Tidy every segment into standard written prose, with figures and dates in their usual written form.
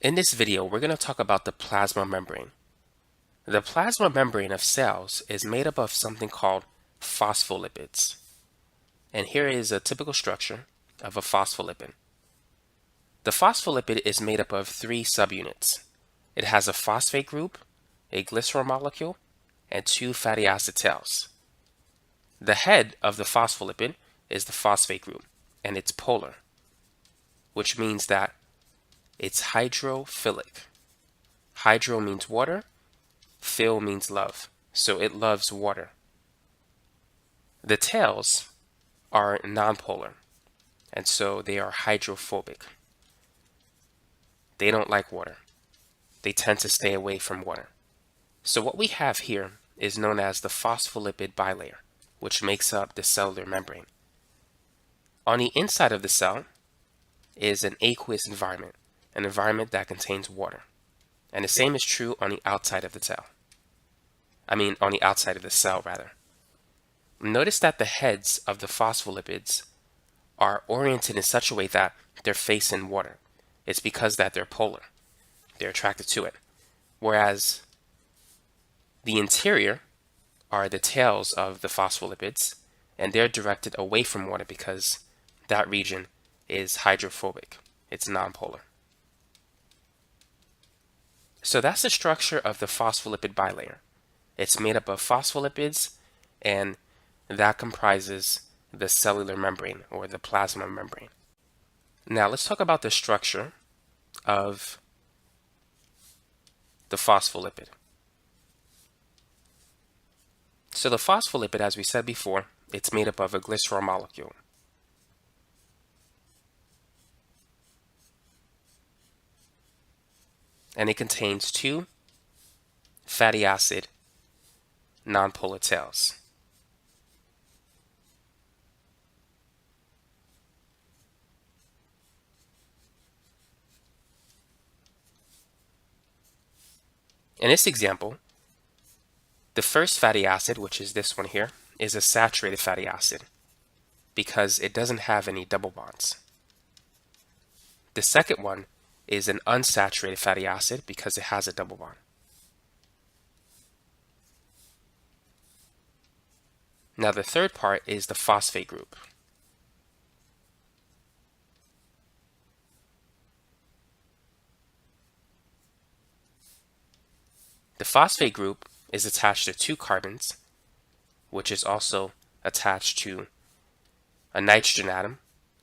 In this video, we're going to talk about the plasma membrane. The plasma membrane of cells is made up of something called phospholipids. And here is a typical structure of a phospholipid. The phospholipid is made up of three subunits. It has a phosphate group, a glycerol molecule, and two fatty acid tails. The head of the phospholipid is the phosphate group, and it's polar, which means that it's hydrophilic. Hydro means water, phil means love, so it loves water. The tails are nonpolar, and so they are hydrophobic. They don't like water. They tend to stay away from water. So what we have here is known as the phospholipid bilayer, which makes up the cellular membrane. On the inside of the cell is an aqueous environment, an environment that contains water. And the same is true on the outside of the cell. On the outside of the cell, rather. Notice that the heads of the phospholipids are oriented in such a way that they're facing water. It's because that they're polar. They're attracted to it. Whereas the interior are the tails of the phospholipids, and they're directed away from water because that region is hydrophobic. It's nonpolar. So that's the structure of the phospholipid bilayer. It's made up of phospholipids, and that comprises the cellular membrane or the plasma membrane. Now let's talk about the structure of the phospholipid. So the phospholipid, as we said before, it's made up of a glycerol molecule. And it contains two fatty acid nonpolar tails. In this example, the first fatty acid, which is this one here, is a saturated fatty acid because it doesn't have any double bonds. The second one is an unsaturated fatty acid because it has a double bond. Now the third part is the phosphate group. The phosphate group is attached to two carbons, which is also attached to a nitrogen atom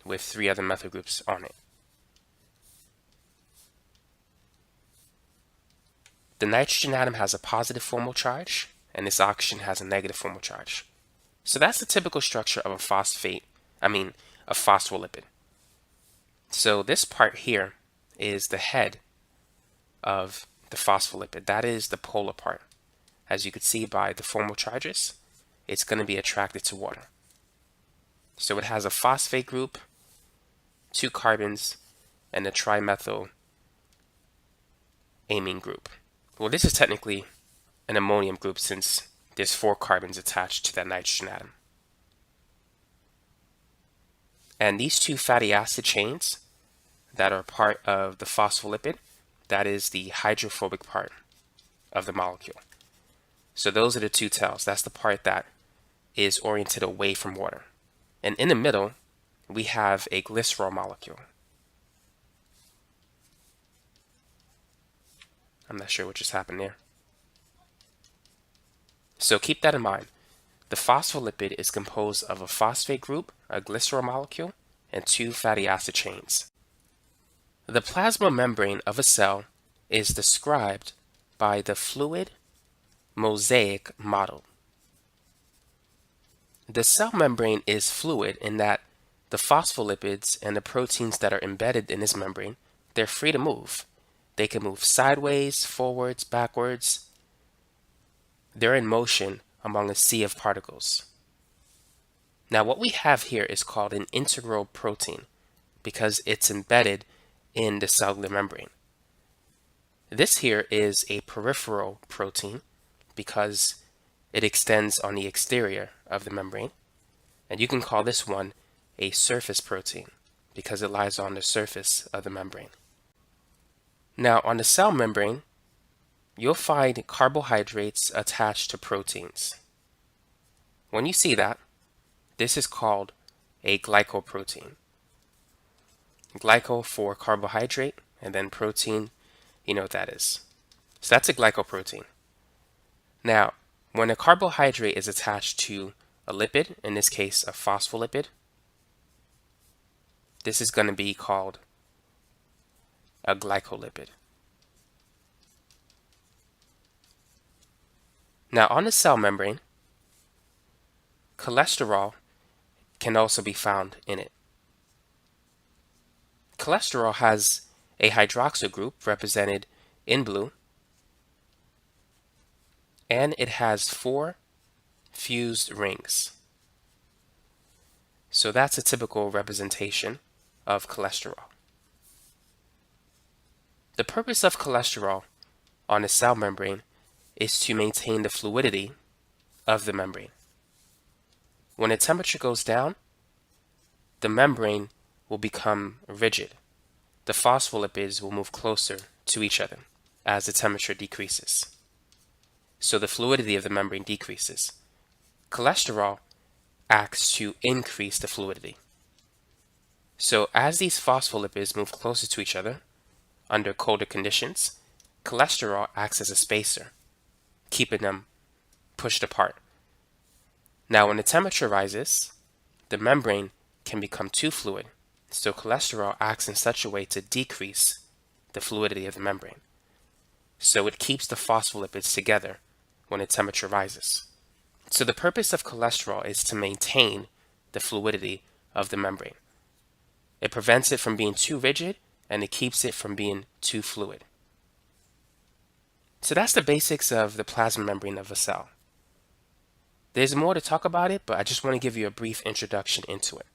with three other methyl groups on it. The nitrogen atom has a positive formal charge, and this oxygen has a negative formal charge. So that's the typical structure of a phospholipid. So this part here is the head of the phospholipid. That is the polar part. As you can see by the formal charges, it's going to be attracted to water. So it has a phosphate group, two carbons, and a trimethyl amine group. Well, this is technically an ammonium group since there's four carbons attached to that nitrogen atom. And these two fatty acid chains that are part of the phospholipid, that is the hydrophobic part of the molecule. So those are the two tails. That's the part that is oriented away from water. And in the middle, we have a glycerol molecule. I'm not sure what just happened there. So keep that in mind. The phospholipid is composed of a phosphate group, a glycerol molecule, and two fatty acid chains. The plasma membrane of a cell is described by the fluid mosaic model. The cell membrane is fluid in that the phospholipids and the proteins that are embedded in this membrane, they're free to move. They can move sideways, forwards, backwards. They're in motion among a sea of particles. Now what we have here is called an integral protein because it's embedded in the cellular membrane. This here is a peripheral protein because it extends on the exterior of the membrane. And you can call this one a surface protein because it lies on the surface of the membrane. Now, on the cell membrane, you'll find carbohydrates attached to proteins. When you see that, this is called a glycoprotein. Glyco for carbohydrate, and then protein, you know what that is. So that's a glycoprotein. Now, when a carbohydrate is attached to a lipid, in this case a phospholipid, this is going to be called a glycolipid. Now, on the cell membrane, cholesterol can also be found in it. Cholesterol has a hydroxyl group represented in blue, and it has 4 fused rings. So that's a typical representation of cholesterol. The purpose of cholesterol on the cell membrane is to maintain the fluidity of the membrane. When the temperature goes down, the membrane will become rigid. The phospholipids will move closer to each other as the temperature decreases. So the fluidity of the membrane decreases. Cholesterol acts to increase the fluidity. So as these phospholipids move closer to each other under colder conditions, cholesterol acts as a spacer, keeping them pushed apart. Now when the temperature rises, the membrane can become too fluid, so cholesterol acts in such a way to decrease the fluidity of the membrane. So it keeps the phospholipids together when the temperature rises. So the purpose of cholesterol is to maintain the fluidity of the membrane. It prevents it from being too rigid, and it keeps it from being too fluid. So that's the basics of the plasma membrane of a cell. There's more to talk about it, but I just want to give you a brief introduction into it.